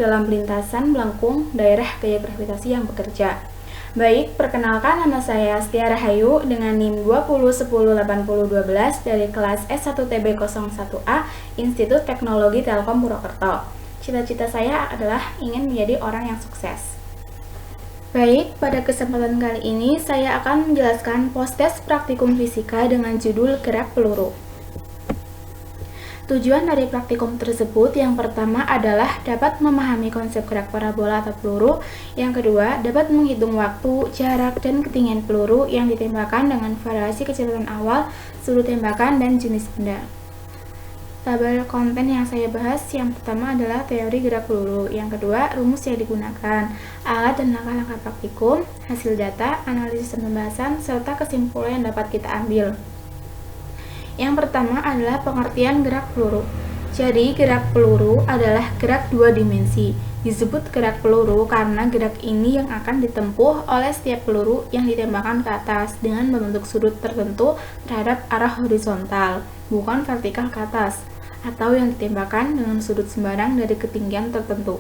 dalam lintasan melengkung daerah gaya gravitasi yang bekerja. Baik, perkenalkan, nama saya Astia Rahayu dengan NIM 20108012 dari kelas S1TB01A Institut Teknologi Telkom Purwokerto. Cita-cita saya adalah ingin menjadi orang yang sukses. Baik, pada kesempatan kali ini saya akan menjelaskan post-test praktikum fisika dengan judul gerak peluru. Tujuan dari praktikum tersebut yang pertama adalah dapat memahami konsep gerak parabola atau peluru, yang kedua dapat menghitung waktu, jarak, dan ketinggian peluru yang ditembakkan dengan variasi kecepatan awal, sudut tembakan, dan jenis benda. Tabel konten yang saya bahas yang pertama adalah teori gerak peluru, yang kedua rumus yang digunakan, alat dan langkah-langkah praktikum, hasil data, analisis dan pembahasan, serta kesimpulan yang dapat kita ambil. Yang pertama adalah pengertian gerak peluru. Jadi, gerak peluru adalah gerak dua dimensi. Disebut gerak peluru karena gerak ini yang akan ditempuh oleh setiap peluru yang ditembakkan ke atas dengan membentuk sudut tertentu terhadap arah horizontal, bukan vertikal ke atas, atau yang ditembakkan dengan sudut sembarang dari ketinggian tertentu.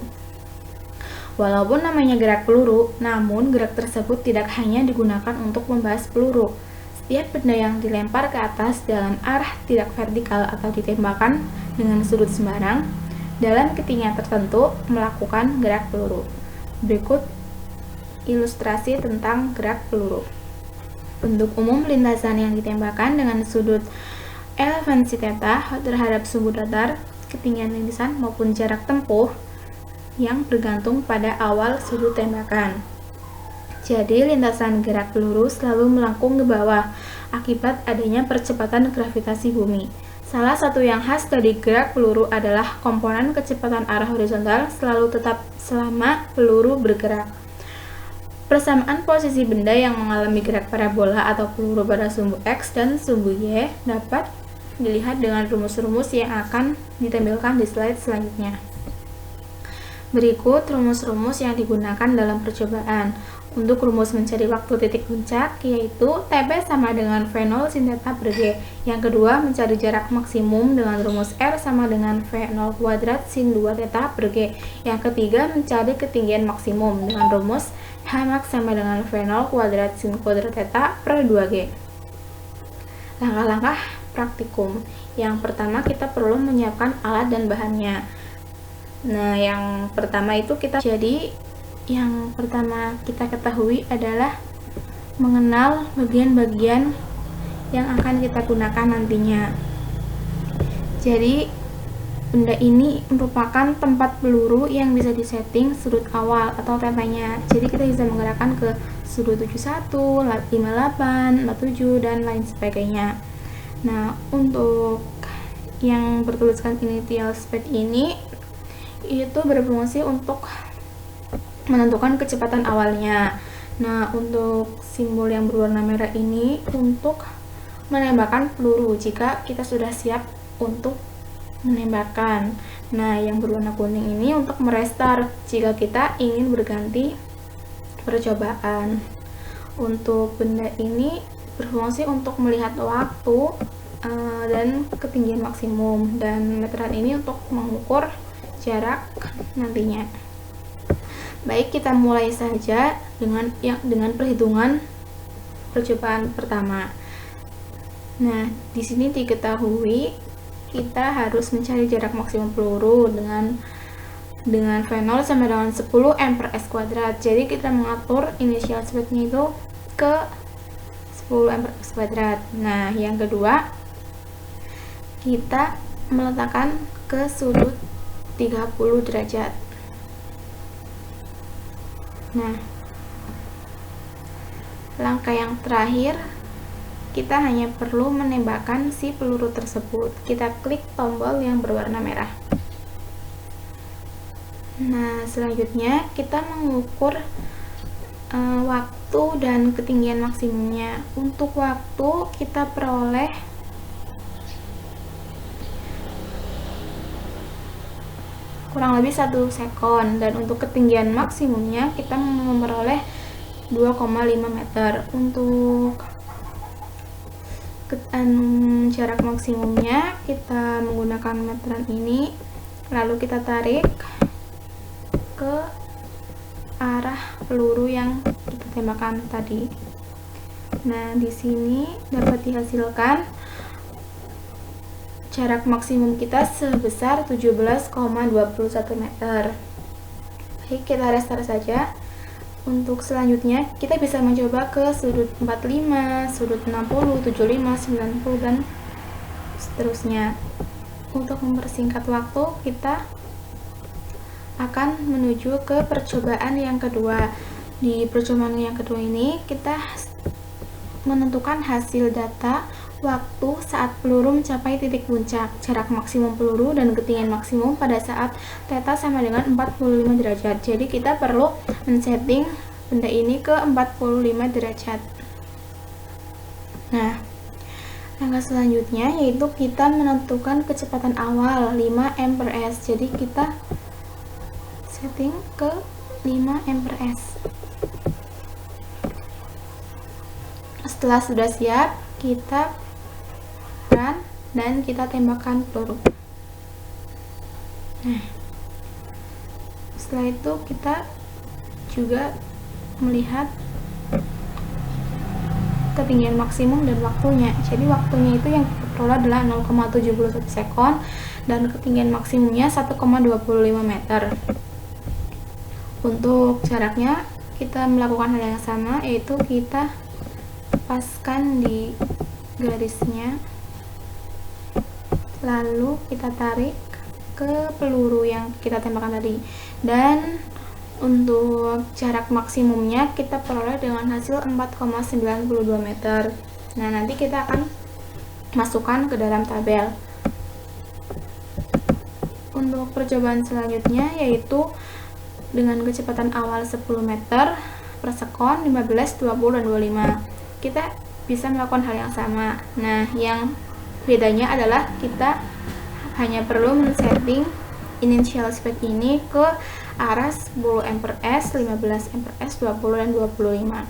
Walaupun namanya gerak peluru, namun gerak tersebut tidak hanya digunakan untuk membahas peluru. Setiap benda yang dilempar ke atas dalam arah tidak vertikal atau ditembakkan dengan sudut sembarang dalam ketinggian tertentu melakukan gerak peluru. Berikut ilustrasi tentang gerak peluru. Bentuk umum lintasan yang ditembakkan dengan sudut elevasi theta terhadap sumbu datar, ketinggian lintasan maupun jarak tempuh yang bergantung pada awal sudut tembakan. Jadi, lintasan gerak peluru selalu melengkung ke bawah akibat adanya percepatan gravitasi bumi. Salah satu yang khas dari gerak peluru adalah komponen kecepatan arah horizontal selalu tetap selama peluru bergerak. Persamaan posisi benda yang mengalami gerak parabola atau peluru pada sumbu X dan sumbu Y dapat dilihat dengan rumus-rumus yang akan ditampilkan di slide selanjutnya. Berikut rumus-rumus yang digunakan dalam percobaan. Untuk rumus mencari waktu titik puncak, yaitu TP sama dengan V0 sin theta per G. Yang kedua, mencari jarak maksimum dengan rumus R sama dengan V0 kuadrat sin 2 theta per G. Yang ketiga, mencari ketinggian maksimum dengan rumus Hmax sama dengan V0 kuadrat sin kuadrat theta per 2G. Langkah-langkah praktikum. Yang pertama, kita perlu menyiapkan alat dan bahannya. Nah, yang pertama itu yang pertama kita ketahui adalah mengenal bagian-bagian yang akan kita gunakan nantinya. Jadi, benda ini merupakan tempat peluru yang bisa disetting sudut awal atau tetanya. Jadi, kita bisa menggerakkan ke sudut 71, 58, 47, dan lain sebagainya. Nah, untuk yang bertuliskan initial speed ini itu berfungsi untuk menentukan kecepatan awalnya. Nah, untuk simbol yang berwarna merah ini untuk menembakkan peluru jika kita sudah siap untuk menembakkan. Nah, yang berwarna kuning ini untuk merestart jika kita ingin berganti percobaan. Untuk benda ini berfungsi untuk melihat waktu dan ketinggian maksimum, dan meteran ini untuk mengukur jarak nantinya. Baik, kita mulai saja dengan perhitungan percobaan pertama. Nah, di sini diketahui kita harus mencari jarak maksimum peluru dengan V0 sama dengan 10 m per s kuadrat. Jadi kita mengatur initial speed-nya itu ke 10 m per s kuadrat. Nah, yang kedua kita meletakkan ke sudut 30 derajat. Nah, langkah yang terakhir, kita hanya perlu menembakkan si peluru tersebut. Kita klik tombol yang berwarna merah. Nah, selanjutnya kita mengukur waktu dan ketinggian maksimumnya. Untuk waktu kita peroleh kurang lebih 1 sekon, dan untuk ketinggian maksimumnya kita memperoleh 2,5 meter. Untuk jarak maksimumnya kita menggunakan meteran ini, lalu kita tarik ke arah peluru yang kita tembakan tadi. Nah, di sini dapat dihasilkan jarak maksimum kita sebesar 17,21 meter. Baik, kita restart saja. Untuk selanjutnya, kita bisa mencoba ke sudut 45, sudut 60, 75, 90, dan seterusnya. Untuk mempersingkat waktu, kita akan menuju ke percobaan yang kedua. Di percobaan yang kedua ini, kita menentukan hasil data waktu saat peluru mencapai titik puncak, jarak maksimum peluru, dan ketinggian maksimum pada saat theta sama dengan 45 derajat. Jadi kita perlu men-setting benda ini ke 45 derajat. Nah, langkah selanjutnya yaitu kita menentukan kecepatan awal 5 mph. Jadi kita setting ke 5 mph. Setelah sudah siap, kita run dan kita tembakkan peluru. Nah, setelah itu kita juga melihat ketinggian maksimum dan waktunya. Jadi waktunya itu yang kita peroleh adalah 0,71 sekon dan ketinggian maksimumnya 1,25 meter. Untuk jaraknya kita melakukan hal yang sama, yaitu kita paskan di garisnya, lalu kita tarik ke peluru yang kita tembakkan tadi, dan untuk jarak maksimumnya kita peroleh dengan hasil 4,92 meter. Nah, nanti kita akan masukkan ke dalam tabel. Untuk percobaan selanjutnya yaitu dengan kecepatan awal 10 meter per sekon, 15, 20, dan 25. Kita bisa melakukan hal yang sama. Nah, yang bedanya adalah kita hanya perlu men-setting initial speed ini ke arah 10 mph, 15 mph, 20, dan 25.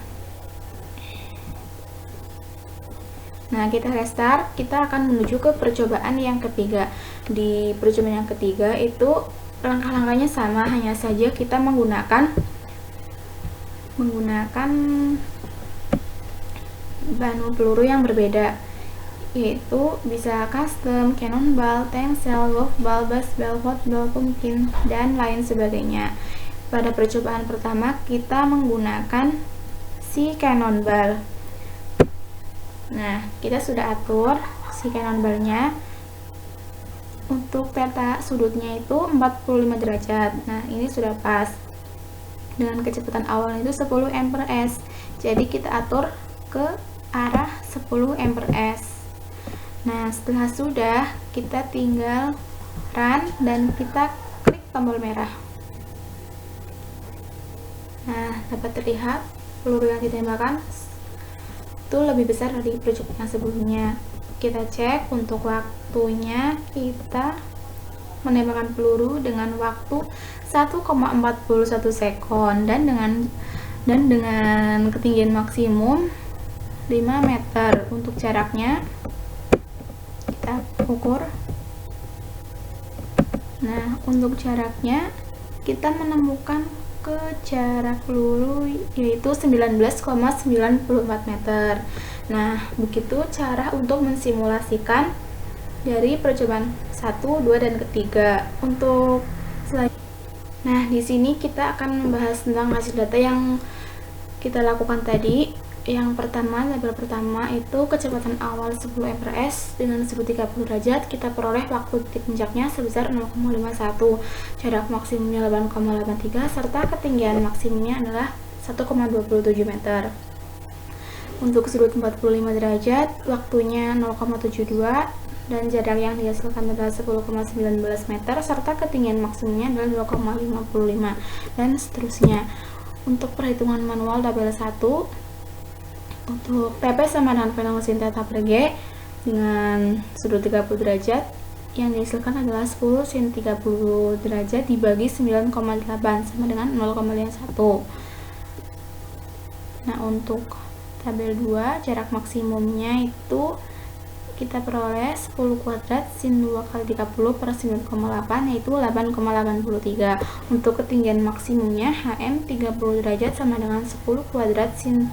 Nah, kita restart, kita akan menuju ke percobaan yang ketiga. Di percobaan yang ketiga itu langkah-langkahnya sama, hanya saja kita menggunakan bahan peluru yang berbeda, yaitu bisa custom, cannonball, tank shell, wolf ball, bass ball, hot ball, pumpkin, dan lain sebagainya. Pada percobaan pertama kita menggunakan si cannonball. Nah, kita sudah atur si cannonballnya untuk theta sudutnya itu 45 derajat. Nah, ini sudah pas dengan kecepatan awal itu 10 mph. Jadi kita atur ke arah 10 mph. Nah, setelah sudah, kita tinggal run dan kita klik tombol merah. Nah, dapat terlihat peluru yang ditembakkan itu lebih besar dari percobaan yang sebelumnya. Kita cek untuk waktunya, kita menembakkan peluru dengan waktu 1,41 sekon dan dengan ketinggian maksimum 5 meter. Untuk jaraknya kita ukur. Nah, untuk jaraknya kita menemukan ke jarak peluru yaitu 19,94 meter. Nah, begitu cara untuk mensimulasikan dari percobaan 1, 2, dan ketiga. Untuk Nah, di sini kita akan membahas tentang hasil data yang kita lakukan tadi. Yang pertama, tabel pertama itu kecepatan awal 10 mph dengan sudut 30 derajat, kita peroleh waktu titik puncaknya sebesar 0,51, jarak maksimumnya 8,83, serta ketinggian maksimumnya adalah 1,27 meter. Untuk sudut 45 derajat, waktunya 0,72 dan jarak yang dihasilkan adalah 10,19 meter, serta ketinggian maksimumnya adalah 2,55, dan seterusnya. Untuk perhitungan manual tabel 1, untuk TP sama dengan velocity sin theta per G dengan sudut 30 derajat, yang dihasilkan adalah 10 sin 30 derajat dibagi 9,8 sama dengan 0,51. Nah, untuk tabel 2, jarak maksimumnya itu kita peroleh 10 kuadrat sin 2 kali 30 per 9,8 yaitu 8,83. Untuk ketinggian maksimumnya HM 30 derajat sama dengan 10 kuadrat sin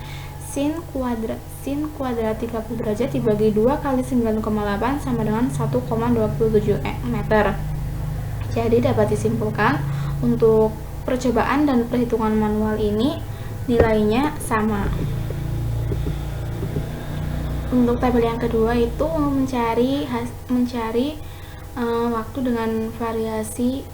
kuadrat 30 derajat dibagi 2 kali 9,8 sama dengan 1,27 meter. Jadi dapat disimpulkan untuk percobaan dan perhitungan manual ini nilainya sama. Untuk tabel yang kedua itu mencari waktu dengan variasi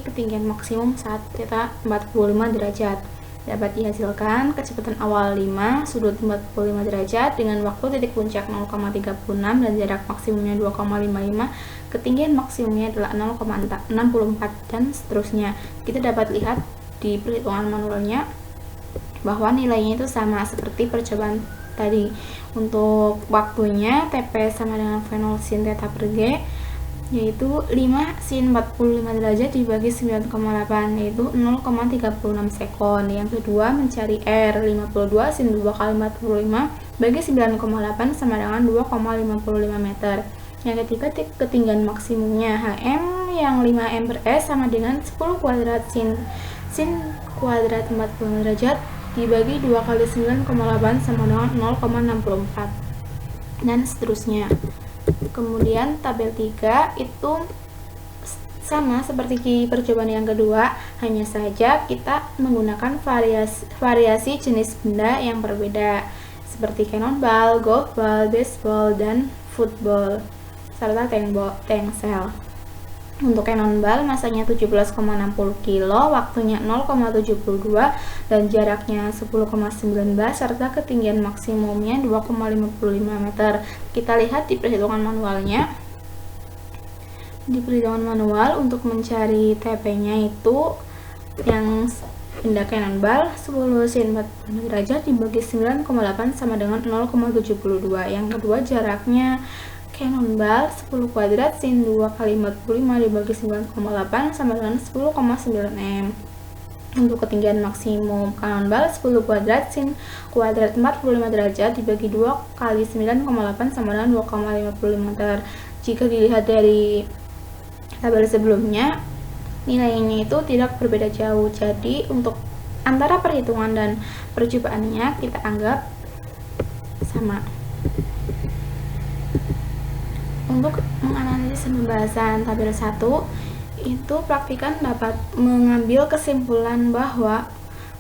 ketinggian maksimum saat θ 45 derajat. Dapat dihasilkan kecepatan awal 5, sudut 45 derajat dengan waktu titik puncak 0,36 dan jarak maksimumnya 2,55, ketinggian maksimumnya adalah 0,64 dan seterusnya. Kita dapat lihat di perhitungan manualnya bahwa nilainya itu sama seperti percobaan tadi. Untuk waktunya TP sama dengan V0 sin θ per G yaitu 5 sin 45 derajat dibagi 9,8 yaitu 0,36 sekon. Yang kedua mencari R 52 sin 2 kali 45 bagi 9,8 sama dengan 2,55 meter. Yang ketiga ketinggian maksimumnya HM yang 5M per S sama dengan 10 kuadrat sin kuadrat 45 derajat dibagi 2 kali 9,8 sama dengan 0,64 dan seterusnya. Kemudian tabel 3 itu sama seperti di percobaan yang kedua, hanya saja kita menggunakan variasi jenis benda yang berbeda seperti cannonball, golf ball, baseball, dan football serta tank-shell. Untuk cannonball masanya 17,60 kg, waktunya 0,72 dan jaraknya 10,19 serta ketinggian maksimumnya 2,55 meter. Kita lihat di perhitungan manualnya. Di perhitungan manual untuk mencari TP-nya itu yang benda cannonball 10 sin 45 derajat dibagi 9,8 sama dengan 0,72. Yang kedua jaraknya cannonball 10 kuadrat sin 2 kali 45 dibagi 9,8 sama dengan 10,9 m. Untuk ketinggian maksimum cannonball 10 kuadrat sin kuadrat 45 derajat dibagi 2 kali 9,8 sama dengan 2,55 meter. Jika dilihat dari tabel sebelumnya, nilainya itu tidak berbeda jauh. Jadi untuk antara perhitungan dan percobaannya kita anggap sama. Untuk menganalisis pembahasan tabel 1 itu praktikan dapat mengambil kesimpulan bahwa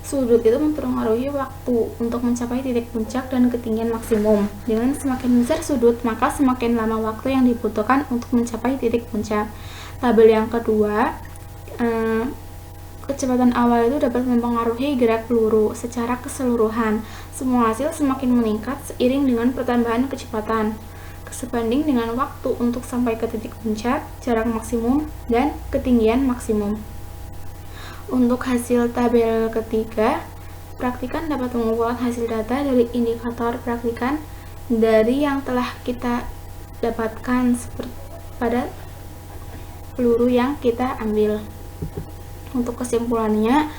sudut itu mempengaruhi waktu untuk mencapai titik puncak dan ketinggian maksimum. Dengan semakin besar sudut, maka semakin lama waktu yang dibutuhkan untuk mencapai titik puncak. Tabel yang kedua, kecepatan awal itu dapat mempengaruhi gerak peluru secara keseluruhan. Semua hasil semakin meningkat seiring dengan pertambahan kecepatan sebanding dengan waktu untuk sampai ke titik puncak, jarak maksimum, dan ketinggian maksimum. Untuk hasil tabel ketiga, praktikan dapat mengumpulkan hasil data dari indikator praktikan dari yang telah kita dapatkan pada peluru yang kita ambil. Untuk kesimpulannya,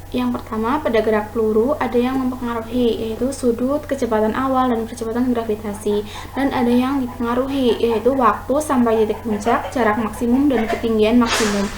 yang pertama, pada gerak peluru ada yang mempengaruhi, yaitu sudut, kecepatan awal, dan kecepatan gravitasi. Dan ada yang dipengaruhi, yaitu waktu sampai titik puncak, jarak maksimum, dan ketinggian maksimum.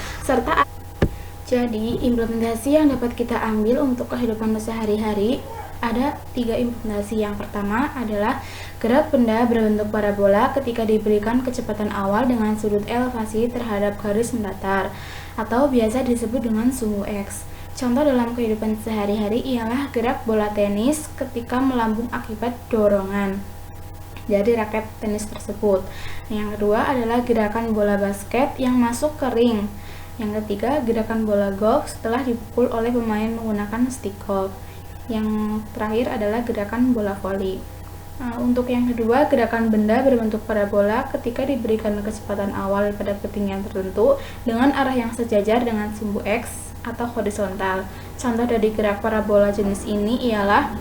Jadi, implementasi yang dapat kita ambil untuk kehidupan sehari-hari ada 3 implementasi. Yang pertama adalah gerak benda berbentuk parabola ketika diberikan kecepatan awal dengan sudut elevasi terhadap garis mendatar, atau biasa disebut dengan sumbu X. Contoh dalam kehidupan sehari-hari ialah gerak bola tenis ketika melambung akibat dorongan dari raket tenis tersebut. Yang kedua adalah gerakan bola basket yang masuk ke ring. Yang ketiga, gerakan bola golf setelah dipukul oleh pemain menggunakan stick golf. Yang terakhir adalah gerakan bola voli. Untuk yang kedua, gerakan benda berbentuk parabola ketika diberikan kecepatan awal pada ketinggian tertentu dengan arah yang sejajar dengan sumbu X atau horizontal. Contoh dari gerak parabola jenis ini ialah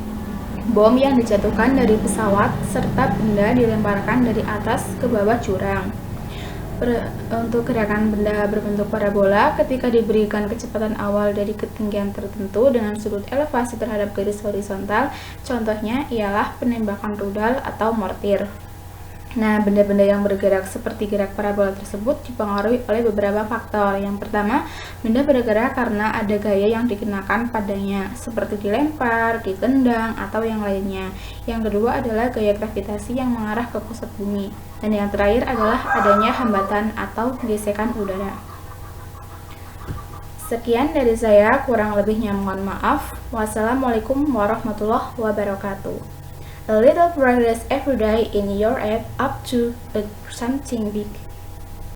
bom yang dijatuhkan dari pesawat serta benda dilemparkan dari atas ke bawah jurang. Untuk gerakan benda berbentuk parabola ketika diberikan kecepatan awal dari ketinggian tertentu dengan sudut elevasi terhadap garis horizontal, contohnya ialah penembakan rudal atau mortir. Nah, benda-benda yang bergerak seperti gerak parabola tersebut dipengaruhi oleh beberapa faktor. Yang pertama, benda bergerak karena ada gaya yang dikenakan padanya, seperti dilempar, ditendang, atau yang lainnya. Yang kedua adalah gaya gravitasi yang mengarah ke pusat bumi. Dan yang terakhir adalah adanya hambatan atau gesekan udara. Sekian dari saya, kurang lebihnya mohon maaf. Wassalamualaikum warahmatullahi wabarakatuh. A little progress every day in your app up to something big.